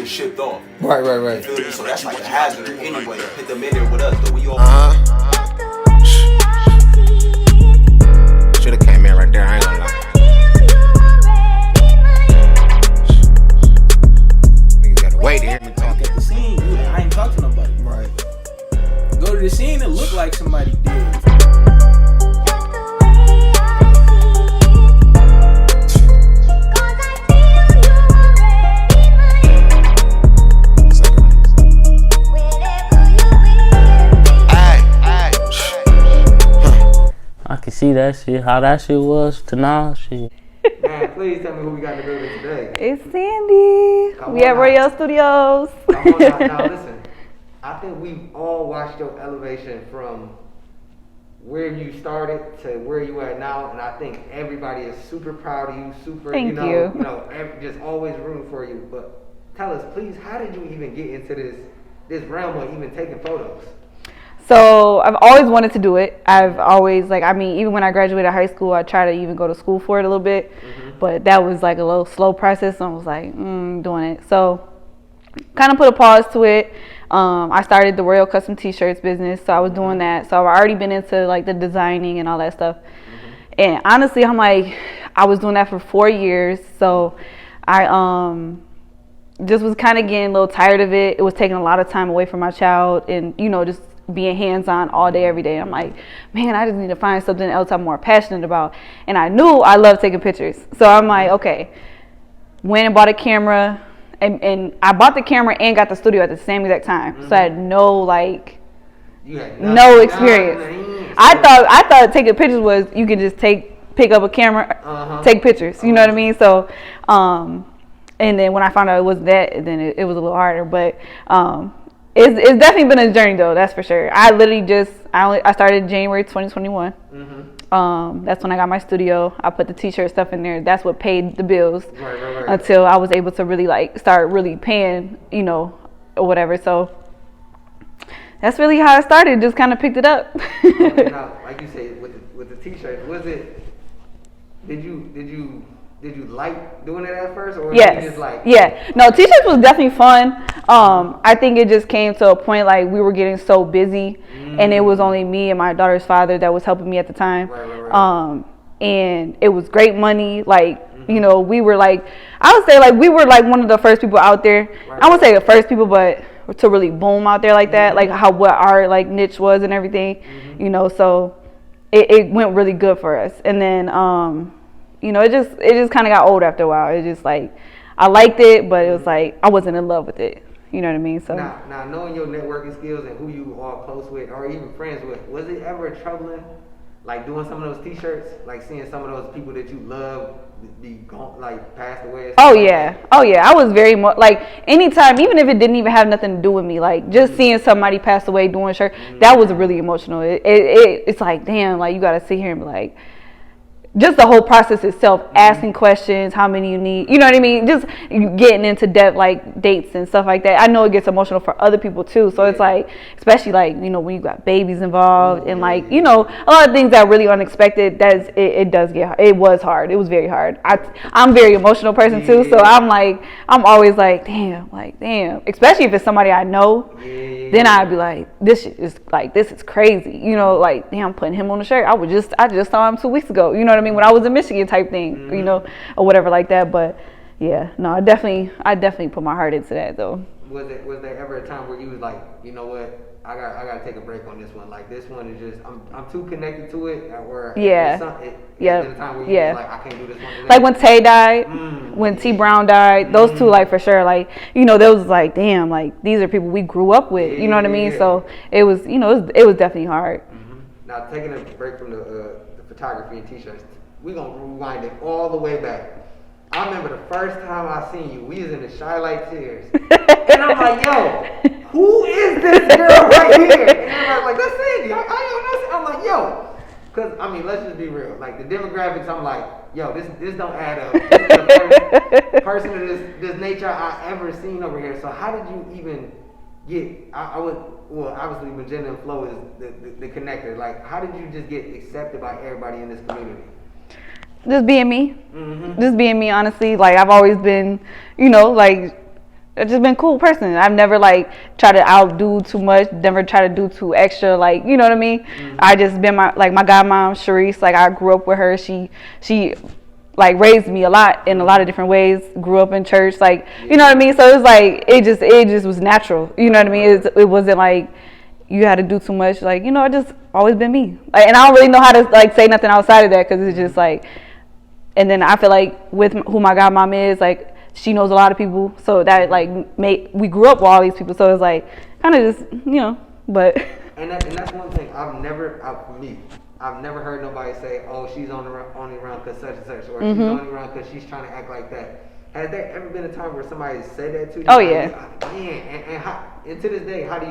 been shipped off. Right. You feel me? So that's like a hazard anyway. Put them in there with us, though. We all. Should've came in right there. I ain't gonna lie. Niggas gotta wait to hear me talk. At the scene, I ain't talk to nobody. Right. Go to the scene and look like somebody did. I can see that shit, how that shit was to now, shit. Man, please tell me who we got in the building today. It's Sandy. We at Royale Studios. Come on now, listen. I think we've all watched your elevation from where you started to where you at now, and I think everybody is super proud of you, Thank you. Just always rooting for you. But tell us, please, how did you even get into this realm of even taking photos? So I've always wanted to do it. I've always even when I graduated high school, I tried to even go to school for it a little bit, but that was like a little slow process. So I was like, doing it. So kind of put a pause to it. I started the Royale custom t-shirts business, so I was doing that. So I've already been into like the designing and all that stuff. And honestly, I was doing that for 4 years. So I just was kind of getting a little tired of it. It was taking a lot of time away from my child, and just being hands-on all day, every day. I'm like, man, I just need to find something else I'm more passionate about. And I knew I love taking pictures. So I'm like, okay, went and bought a camera, and I bought the camera and got the studio at the same exact time. So I had no experience. I thought taking pictures was you could just pick up a camera, take pictures. You know what I mean? So, and then when I found out it was that, then it was a little harder. But it's definitely been a journey though, that's for sure. I literally I started January 2021. That's when I got my studio. I put the t-shirt stuff in there. That's what paid the bills until I was able to really start really paying, or whatever. So that's really how I started. Just kind of picked it up. Now, like you say, with the t-shirts, did you like doing it at first, or yes. did you just like? Yeah, no, t-shirts was definitely fun. I think it just came to a point we were getting so busy, and it was only me and my daughter's father that was helping me at the time. Right. And it was great money. We were I would say we were one of the first people out there. Right. I wouldn't say the first people, but to really boom out there like that, what our niche was and everything. So it went really good for us, and then it just kind of got old after a while. It just I liked it, but it was I wasn't in love with it. You know what I mean? So now knowing your networking skills and who you are close with or even friends with, was it ever troubling, doing some of those t-shirts, seeing some of those people that you love be gone, passed away? Oh yeah. I was very much anytime, even if it didn't even have nothing to do with me, just seeing somebody pass away doing shirt, that was really emotional. It's damn, you gotta sit here and be just the whole process itself, asking questions, how many you need, you know what I mean? Just getting into depth, dates and stuff like that. I know it gets emotional for other people too. So it's especially when you got babies involved and a lot of things that are really unexpected. It was hard. It was very hard. I'm a very emotional person too. So I'm always damn, especially if it's somebody I know, then I'd be this shit is this is crazy. Damn, I'm putting him on the shirt. I just saw him 2 weeks ago. You know what I mean? When I was in Michigan type thing, or whatever like that. But yeah, no, I definitely put my heart into that though. Was there ever a time where you was you know what, I gotta take a break on this one. This one is just I'm too connected to it. Or yeah, a time where you was I can't do this one today. When Tay died, when T Brown died, those two for sure. There was damn, these are people we grew up with. You know what I mean? So it was it was definitely hard. Now taking a break from the photography and t-shirts, we're gonna rewind it all the way back. I remember the first time I seen you, we was in the Shy Light Tears, and I'm yo, who is this girl right here? And everybody's that's Sandy. I don't know. I'm yo, because let's just be real. The demographics, I'm yo, this don't add up. This is the first person of this nature I ever seen over here. So how did you even get? Obviously Magenta and Flow is the connector. How did you just get accepted by everybody in this community? Just being me. Just being me, honestly. I've always been, I've just been a cool person. I've never like tried to outdo too much, never try to do too extra, like, you know what I mean? I just been my godmom, Sharice, like I grew up with her. She like raised me a lot in a lot of different ways, grew up in church, like, you know what I mean? So it was like, it just was natural, you know what I mean? It wasn't like you had to do too much, like, you know, I just always been me. Like, and I don't really know how to like say nothing outside of that, because it's just like, and then I feel like with who my godmom is, like, she knows a lot of people, so that like we grew up with all these people, so it's like kind of just, you know, but. And that's one thing I've never heard nobody say, oh, she's only around because such and such, or she's only around because she's trying to act like that. Has there ever been a time where somebody said that to you? Oh yeah. Man, and to this day, how do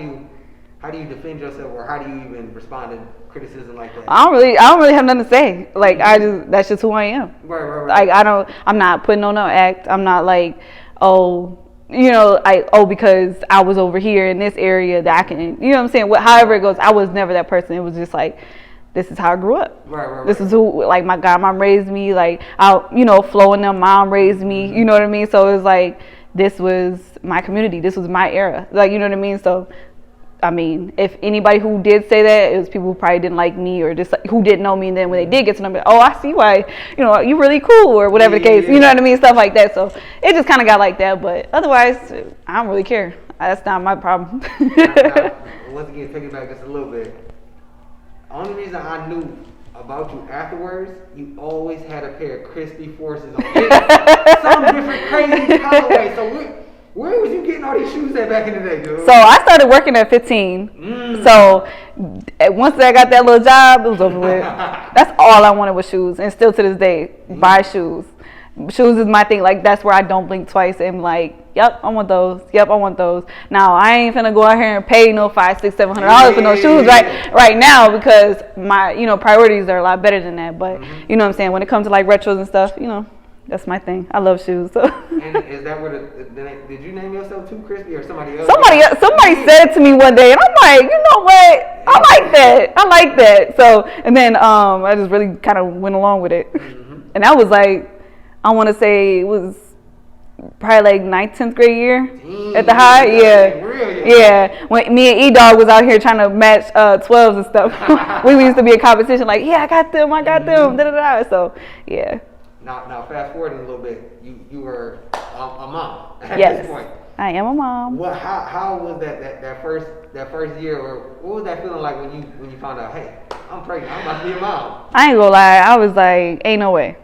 you defend yourself, or how do you even respond to criticism like that? I don't really have nothing to say. Like, that's just who I am. Right. Like, I'm not putting on no act. I'm not like, oh, you know, because I was over here in this area that I can, you know what I'm saying? However it goes, I was never that person. It was just like, this is how I grew up. Right. This is who, like, my godmom raised me. Like, Flo and them, mom raised me. You know what I mean? So it was like, this was my community. This was my era. Like, you know what I mean? So, I mean, if anybody who did say that, it was people who probably didn't like me, or just like, who didn't know me, and then when they did get to know me, oh, I see why, you know, you're really cool, or whatever the case, you know what I mean, stuff like that. So it just kind of got like that, but otherwise, I don't really care. That's not my problem. now, once again, taking it back just a little bit, only reason I knew about you afterwards, you always had a pair of crispy forces on. Some different crazy colorway. So where was you getting all these shoes at back in the day, dude? So I started working at 15. So once I got that little job, it was over with. That's all I wanted was shoes. And still to this day, buy shoes. Shoes is my thing. Like, that's where I don't blink twice and like, yep, I want those. Yep, I want those. Now I ain't finna go out here and pay no $500, $600, $700 for no shoes right now, because my, you know, priorities are a lot better than that. But you know what I'm saying? When it comes to like retros and stuff, you know, that's my thing. I love shoes. So. And is that where did you name yourself Too Crispy, or somebody else? Somebody said it to me one day, and I'm like, you know what? I like that. So, and then I just really kind of went along with it. And that was like, I want to say it was probably like 9th, 10th grade year at the high. Yeah. When me and E-Dog was out here trying to match 12s and stuff. We used to be a competition, like, yeah, I got them, So, yeah. Now fast forwarding a little bit, you were a mom at Yes, this point. I am a mom. How was that first year, or what was that feeling like when you found out, hey, I'm pregnant, I'm about to be a mom? I ain't gonna lie, I was like, ain't no way.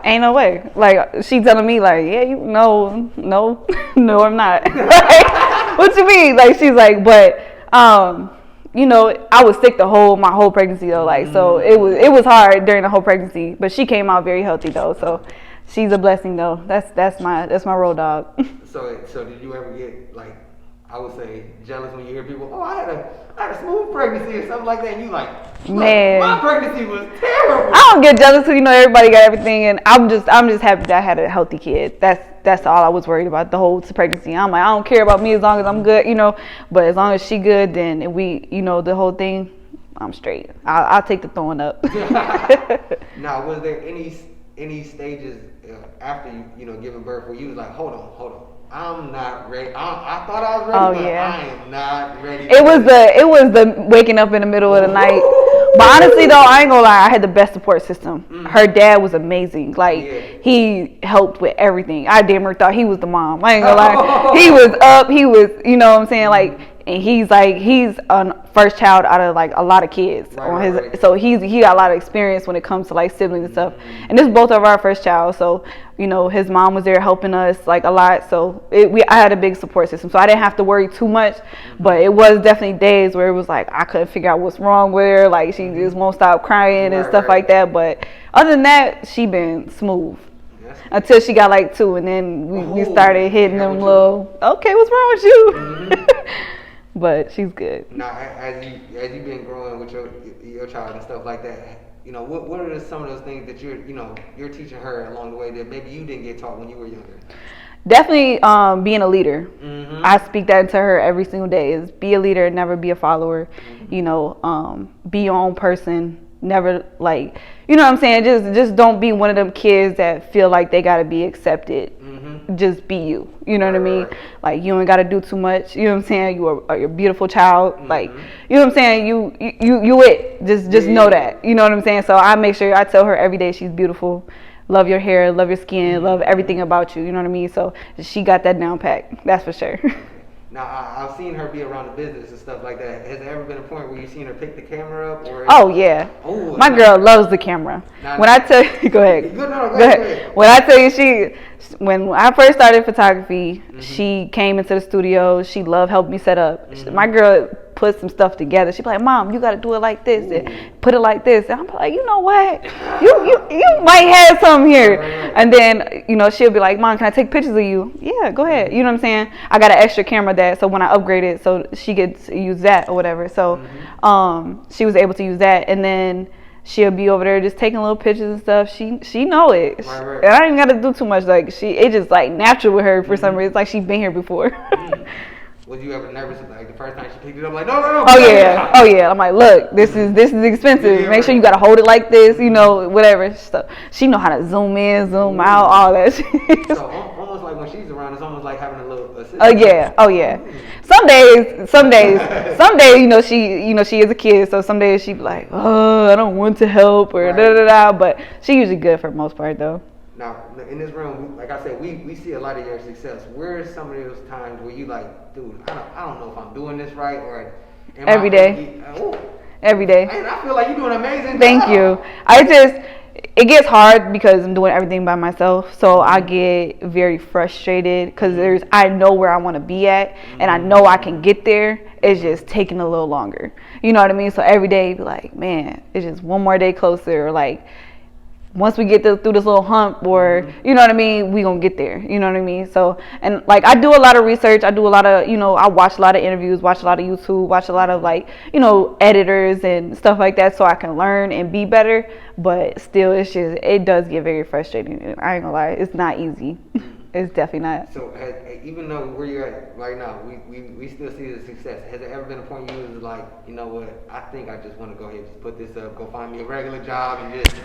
Ain't no way. Like, she telling me like, yeah, no, I'm not. Like, what you mean? Like, she's like, but you know, I was sick my whole pregnancy though. Like, so it was hard during the whole pregnancy, but she came out very healthy though. So she's a blessing though. That's my road dog. So did you ever get, like, I would say, jealous when you hear people, oh, I had a smooth pregnancy or something like that, and you like, man, my pregnancy was terrible. I don't get jealous because, you know, everybody got everything, and I'm just happy that I had a healthy kid. That's all I was worried about the whole pregnancy. I'm like, I don't care about me as long as I'm good, you know, but as long as she good, then we, you know, the whole thing, I'm straight. I'll take the throwing up. Now, was there any stages after you know, giving birth where you was like, hold on, I'm not ready. I thought I was ready, but I am not ready. It was the waking up in the middle of the night. But honestly though, I ain't gonna lie, I had the best support system. Her dad was amazing. Like, he helped with everything. I damn near thought he was the mom. I ain't gonna lie. He was up, you know what I'm saying? Like, and he's a first child out of like a lot of kids so he got a lot of experience when it comes to like siblings and stuff. And this is both of our first child, so you know, his mom was there helping us like a lot. So I had a big support system, so I didn't have to worry too much. But it was definitely days where it was like I couldn't figure out what's wrong with her. Like, she just won't stop crying and stuff like that. But other than that, she been smooth. Until she got like 2, and then we started hitting them little, okay, what's wrong with you? But she's good. Now, as you've been growing with your child and stuff like that, you know, what are some of those things that you're teaching her along the way that maybe you didn't get taught when you were younger? Definitely being a leader. I speak that to her every single day, is be a leader, never be a follower. You know, be your own person. Never, like, you know what I'm saying, just don't be one of them kids that feel like they got to be accepted just be you. You know what I mean? Right. Like you ain't got to do too much. You know what I'm saying? You're a beautiful child. Like you know what I'm saying? You it. Just know that. You know what I'm saying? So I make sure I tell her every day she's beautiful. Love your hair, love your skin, love everything about you. You know what I mean? So she got that down pat. That's for sure. Now, I've seen her be around the business and stuff like that. Has there ever been a point where you've seen her pick the camera up? Or Oh yeah, Oh, my girl loves the camera. Now- When I tell you, go ahead. Go ahead. Go ahead. When I tell you, when I first started photography, she came into the studio. She loved helping me set up. My girl put some stuff together. She'd be like, "Mom, you got to do it like this and put it like this." And I'm like, "You know what? You might have something here." And then she'll be like, "Mom, can I take pictures of you?" Yeah, go ahead. You know what I'm saying? I got an extra camera so when I upgraded, so she could use that or whatever. So she was able to use that, and then she'll be over there just taking little pictures and stuff. She know it. Right. And I don't even got to do too much. Like it just like natural with her for some reason. It's like she's been here before. Was you ever nervous like the first time she picked it up? Like, no. Oh yeah. I'm like, look, this is expensive. Make sure you gotta hold it like this, whatever. So she know how to zoom in, zoom out, all that shit. So almost like when she's around, it's almost like having a little assistant. Oh yeah. Some days, she is a kid, so some days she be like, oh, I don't want to help or da da da. But she usually good for the most part though. Now, in this room, like I said, we see a lot of your success. Where are some of those times where you like, dude, I don't know if I'm doing this right or every day. Every day. And I feel like you're doing an amazing Thank job. you. It gets hard because I'm doing everything by myself, so I get very frustrated because I know where I want to be at, and I know I can get there. It's just taking a little longer. You know what I mean? So every day, be like, man, it's just one more day closer, or like, once we get through this little hump, or you know what I mean, we gonna get there. You know what I mean? So, and like I do a lot of research. I do a lot of, I watch a lot of interviews, watch a lot of YouTube, watch a lot of like, editors and stuff like that, so I can learn and be better. But still, it does get very frustrating. I ain't gonna lie, it's not easy. It's definitely not. So even though where you're at right now, we still see the success. Has there ever been a point you was like, you know what, I think I just want to go ahead and just put this up, go find me a regular job and just.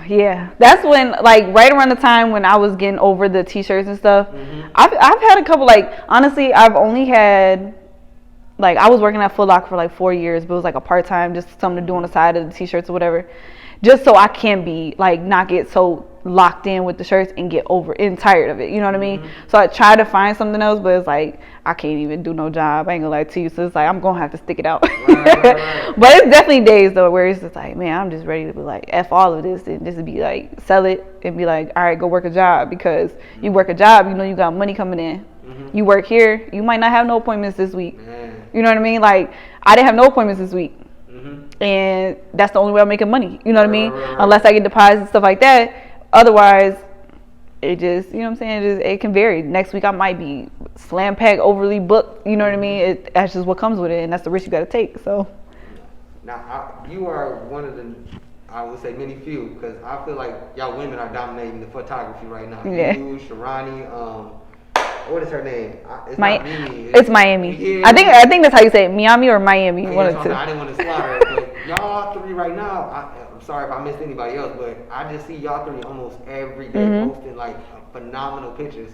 Yeah, that's when, like, right around the time when I was getting over the t-shirts and stuff. I've had a couple, like, honestly, I've only had, like, I was working at Foot Locker for like 4 years, but it was like a part-time, just something to do on the side of the t-shirts or whatever, just so I can be like, not get so locked in with the shirts and get over and tired of it, you know what I mean? So I tried to find something else, but it's like I can't even do no job, I ain't gonna lie to you. So it's like I'm gonna have to stick it out. Right. But it's definitely days though where it's just like, man, I'm just ready to be like, F all of this and just be like, sell it and be like, all right, go work a job. Because you work a job, you got money coming in. You work here, you might not have no appointments this week. You know what I mean? Like, I didn't have no appointments this week. And that's the only way I'm making money. You know what I mean? Unless I get deposits and stuff like that. Otherwise, it just, you know what I'm saying? It can vary. Next week I might be slam packed, overly booked. You know what I mean? That's just what comes with it, and that's the risk you got to take. So. Now, you are one of the, I would say, many few, because I feel like y'all women are dominating the photography right now. Yeah. You, Sharani, what is her name? It's not Mimi. It's Miami. Yeah. I think that's how you say it, Miami or Miami. I didn't want to slaughter her, but y'all three right now, I'm sorry if I missed anybody else, but I just see y'all three almost every day posting like phenomenal pictures.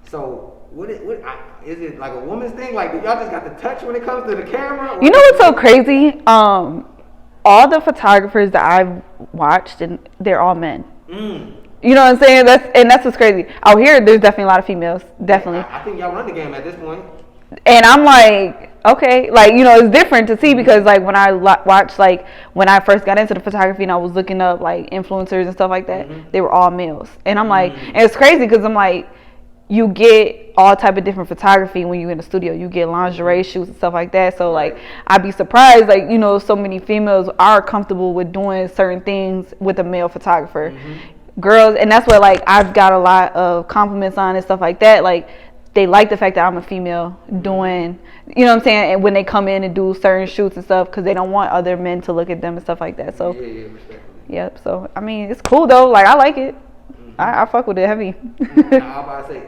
So is it like a woman's thing? Like, do y'all just got the touch when it comes to the camera? You know what's so crazy? All the photographers that I've watched, and they're all men. You know what I'm saying? That's what's crazy. Out here, there's definitely a lot of females. Definitely. I think y'all run the game at this point. And I'm like, okay, like, it's different to see because, like, when I watched, like, when I first got into the photography and I was looking up, like, influencers and stuff like that, they were all males. And I'm like, and it's crazy because I'm like, you get all type of different photography when you're in the studio. You get lingerie shoots and stuff like that. So, like, I'd be surprised, like, so many females are comfortable with doing certain things with a male photographer. Girls, and that's what, like, I've got a lot of compliments on and stuff like that. Like, they like the fact that I'm a female doing, you know what I'm saying, and when they come in and do certain shoots and stuff, because they don't want other men to look at them and stuff like that. So, yep. So, I mean, it's cool though. Like, I like it. I fuck with it heavy. Now, I'm about to say,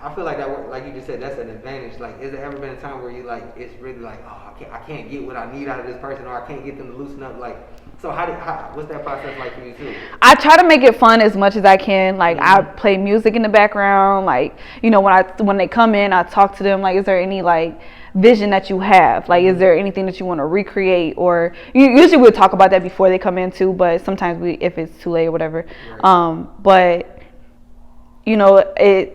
I feel like that, like you just said, that's an advantage. Like, has there ever been a time where you like, it's really like, oh, I can't get what I need out of this person, or I can't get them to loosen up, like, So what's that process like for you too? I try to make it fun as much as I can. Like I play music in the background. Like, you know, when they come in, I talk to them. Like, is there any like vision that you have? Like, is there anything that you want to recreate? Or usually we'll talk about that before they come in too. But sometimes if it's too late or whatever. Right. But you know,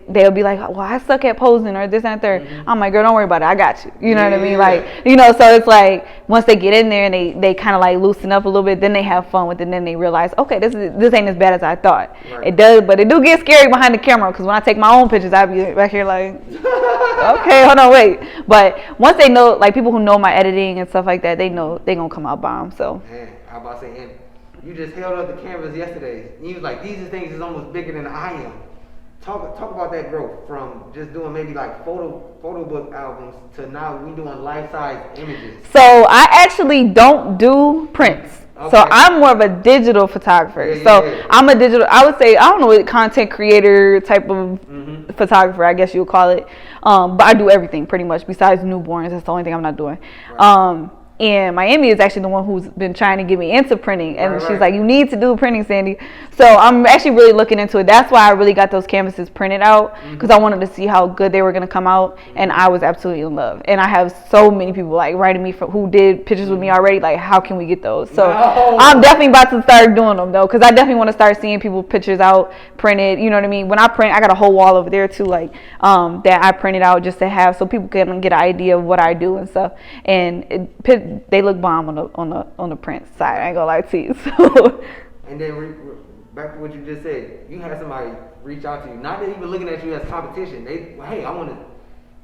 they'll be like, well, I suck at posing or this and that third. I'm like, girl, don't worry about it. I got you. You know what I mean? Like, you know, so it's like once they get in there and they kind of like loosen up a little bit, then they have fun with it. And then they realize, okay, this ain't as bad as I thought. Right. It does, but it do get scary behind the camera because when I take my own pictures, I be back here like, okay, hold on, wait. But once they know, like people who know my editing and stuff like that, they know they gonna come out bomb. So. Man, I about to say, and you just held up the canvas yesterday. And you was like, these things is almost bigger than I am. Talk about that growth from just doing maybe like photo book albums to now we doing life-size images. So I actually don't do prints. Okay. So I'm more of a digital photographer. I'm a digital, I would say, I don't know, content creator type of photographer, I guess you would call it. But I do everything pretty much besides newborns. That's the only thing I'm not doing. Right. And Miami is actually the one who's been trying to get me into printing. And she's like, you need to do printing, Sandy. So I'm actually really looking into it. That's why I really got those canvases printed out. Because I wanted to see how good they were going to come out. And I was absolutely in love. And I have so many people like writing me who did pictures with me already. Like, how can we get those? So I'm definitely about to start doing them, though. Because I definitely want to start seeing people pictures out printed. You know what I mean? When I print, I got a whole wall over there, too, like that I printed out just to have so people can get an idea of what I do and stuff. And they look bomb on the print side. I ain't gonna lie to you. So. And then back to what you just said, you had somebody reach out to you, not even looking at you as competition. Hey, I want to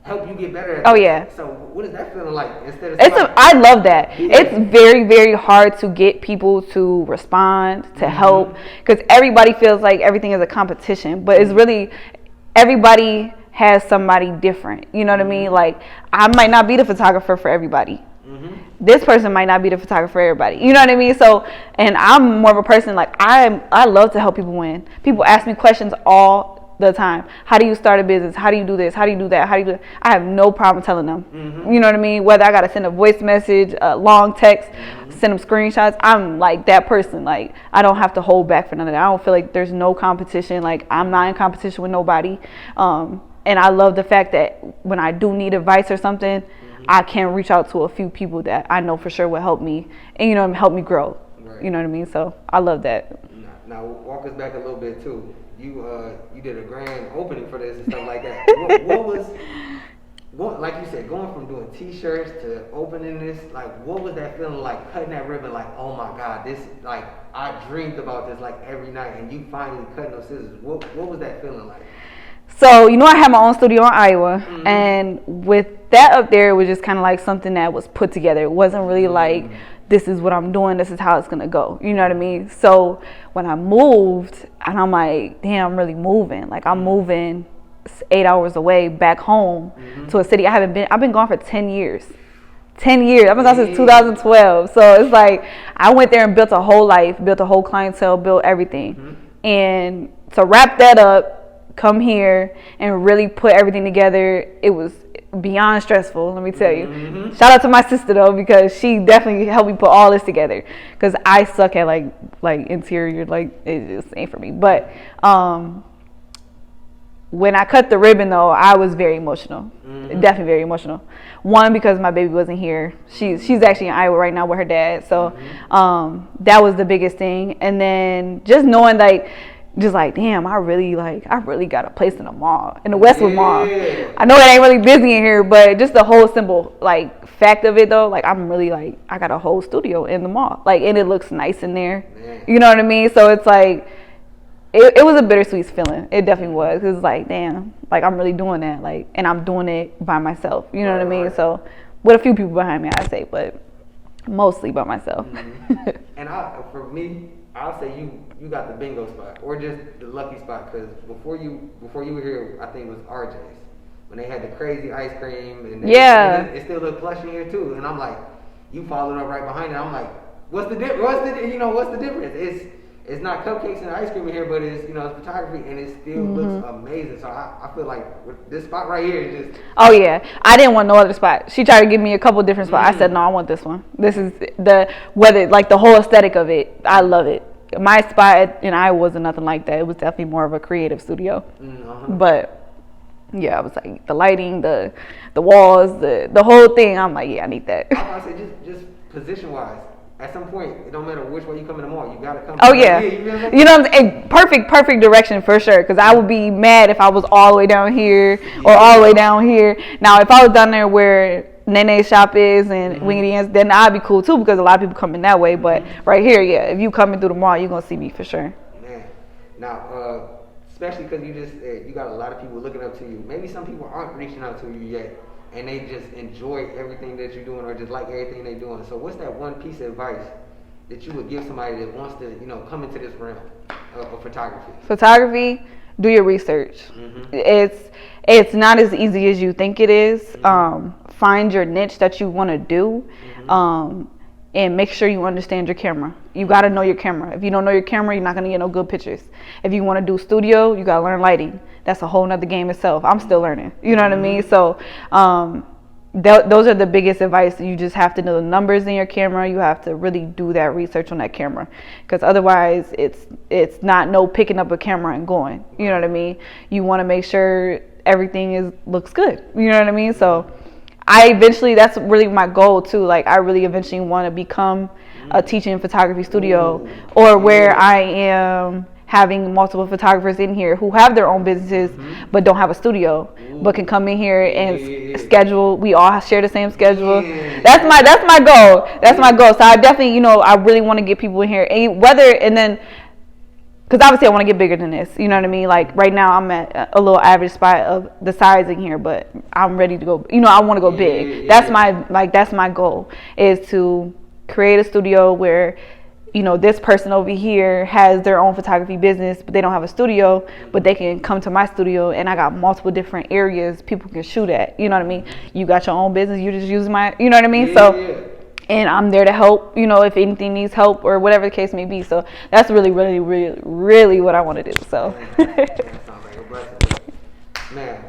help you get better at this. Yeah. So what is that feeling like? Instead of I love that. Yeah. It's very, very hard to get people to respond, to help, because everybody feels like everything is a competition, but it's really everybody has somebody different. You know what I mean? Like I might not be the photographer for everybody. This person might not be the photographer for everybody. You know what I mean? So, and I'm more of a person like I love to help people win. People ask me questions all the time. How do you start a business? How do you do this? How do you do that? How do you do that? I have no problem telling them. You know what I mean? Whether I got to send a voice message, a long text, send them screenshots. I'm like that person. Like I don't have to hold back for none of that. I don't feel like there's no competition. Like I'm not in competition with nobody. And I love the fact that when I do need advice or something, I can reach out to a few people that I know for sure will help me and, you know, help me grow. Right. You know what I mean? So I love that. Now walk us back a little bit too. You did a grand opening for this and stuff like that. what was, like you said, going from doing t-shirts to opening this, like what was that feeling like, cutting that ribbon, like, oh my God, this, like I dreamed about this like every night and you finally cutting those scissors. What was that feeling like? So, you know, I had my own studio in Iowa, and with that up there, it was just kind of like something that was put together. It wasn't really like, this is what I'm doing, this is how it's going to go. You know what I mean? So, when I moved, and I'm like, damn, I'm really moving. Like, I'm moving 8 hours away back home to a city. I've been gone for 10 years. 10 years. I've been gone since 2012. So, it's like, I went there and built a whole life, built a whole clientele, built everything. And to wrap that up, come here and really put everything together, it was beyond stressful, let me tell you. Shout out to my sister though, because she definitely helped me put all this together, because I suck at like interior, like it just ain't for me. But when I cut the ribbon though, I was very emotional. Definitely very emotional. One, because my baby wasn't here. She's actually in Iowa right now with her dad, so that was the biggest thing. And then just knowing like damn, I really got a place in the mall, in the Westwood Mall. I know it ain't really busy in here, but just the whole simple like fact of it though, like I'm really like I got a whole studio in the mall, like, and it looks nice in there. You know what I mean? So it's like it was a bittersweet feeling. It definitely was. It was like damn, like I'm really doing that, like, and I'm doing it by myself. You know what I mean? So with a few people behind me, I say, but mostly by myself. And for me, I'll say you got the bingo spot, or just the lucky spot, because before you were here, I think it was RJ's when they had the crazy ice cream, and it still looked plush in here too. And I'm like, you followed up right behind it. I'm like, what's the difference? It's it's not cupcakes and ice cream in here, but it's it's photography and it still looks amazing. So I feel like with this spot right here is just. Oh yeah, I didn't want no other spot. She tried to give me a couple different spots. I said no, I want this one. This is the whole aesthetic of it. I love it. My spot in Iowa wasn't nothing like that. It was definitely more of a creative studio. But yeah, I was like the lighting, the walls, the whole thing. I'm like, yeah, I need that. I was say just position wise. At some point, it don't matter which way you come in the mall, you gotta come. Oh yeah, you know what I'm saying? Perfect direction for sure. Because I would be mad if I was all the way down here or all the way down here. Now, if I was down there where Nene's shop is and Wingy Dance, then I'd be cool too because a lot of people come in that way. But right here, yeah, if you coming through the mall, you're gonna see me for sure. Man, now especially because you got a lot of people looking up to you. Maybe some people aren't reaching out to you yet. And they just enjoy everything that you're doing or just like everything they're doing. So what's that one piece of advice that you would give somebody that wants to, come into this realm of photography? Photography, do your research. It's not as easy as you think it is. Find your niche that you want to do. And make sure you understand your camera. You got to know your camera. If you don't know your camera, you're not going to get no good pictures. If you want to do studio, you got to learn lighting. That's a whole nother game itself. I'm still learning. You know what I mean? So those are the biggest advice. You just have to know the numbers in your camera. You have to really do that research on that camera. Because otherwise, it's not no picking up a camera and going. You know what I mean? You want to make sure everything looks good. You know what I mean? So that's really my goal too. Like I really eventually want to become a teaching photography studio or where I am having multiple photographers in here who have their own businesses but don't have a studio but can come in here and schedule. We all share the same schedule. That's my goal. That's my goal. So I definitely, I really want to get people in here because obviously I want to get bigger than this. You know what I mean? Like right now I'm at a little average spot of the size in here, but I'm ready to go. I want to go big. That's my goal is to create a studio where, this person over here has their own photography business, but they don't have a studio, but they can come to my studio and I got multiple different areas people can shoot at. You know what I mean? You got your own business. You just use my, you know what I mean? And I'm there to help, if anything needs help or whatever the case may be. So that's really, really, really, really what I want to do. So. That sounds like a blessing. Man,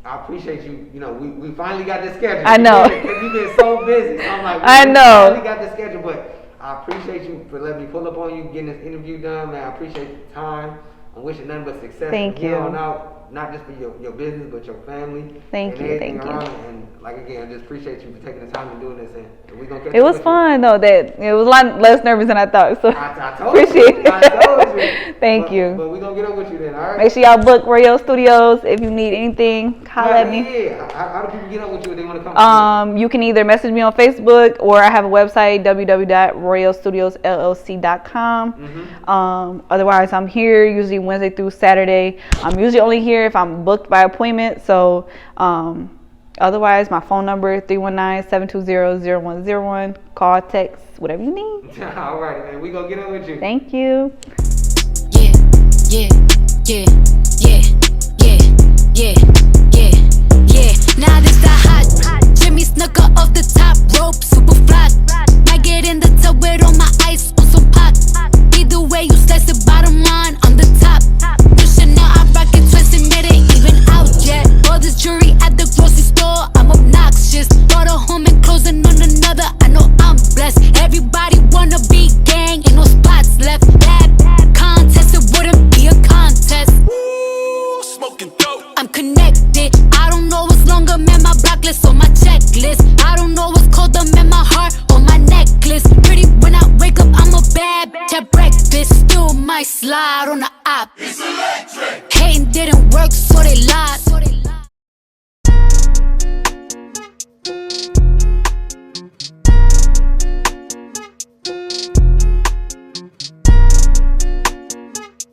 I appreciate you. We finally got this schedule. I know. Because you've been so busy. So I'm like, I know. We finally got this schedule, but I appreciate you for letting me pull up on you, getting this interview done, man. I appreciate the time. I'm wishing nothing but success. Thank you. On out, not just for your business, but your family. Thank you. And like again, I just appreciate you for taking the time and doing this. And we're gonna catch it was fun though. It was a lot less nervous than I thought. So I told appreciate you. it. I told you. Thank you. But we're gonna get up with you then. All right. Make sure y'all book Royale Studios if you need anything. Holler at me. Yeah. How do people get up with you if they want to come? You can either message me on Facebook or I have a website www.royalstudios.llc.com. Otherwise, I'm here usually Wednesday through Saturday. I'm usually only here if I'm booked by appointment. So otherwise, my phone number 319-720-0101. Call, text, whatever you need. All right, man. We gonna get up with you. Thank you. Now this the hot Jimmy Snooker off the top rope, super flat. Might get in the tub with all my ice on some pot. Either way you slice the bottom line on the top. You should know I rock it twisted, it ain't even out yet. All this jewelry at the grocery store, I'm obnoxious. Brought a home and closing on another, I know I'm blessed. Everybody wanna be gang, ain't no spots left. Bad contest, it wouldn't be a contest. Ooh, smoking dope. I'm connected, I don't know what's longer, man, my block list on my checklist. I don't know what's colder, man, my heart on my necklace. Pretty when I wake up, I'm a bad bitch at breakfast. Still might slide on the op. It's electric. Hating didn't work, so they lied.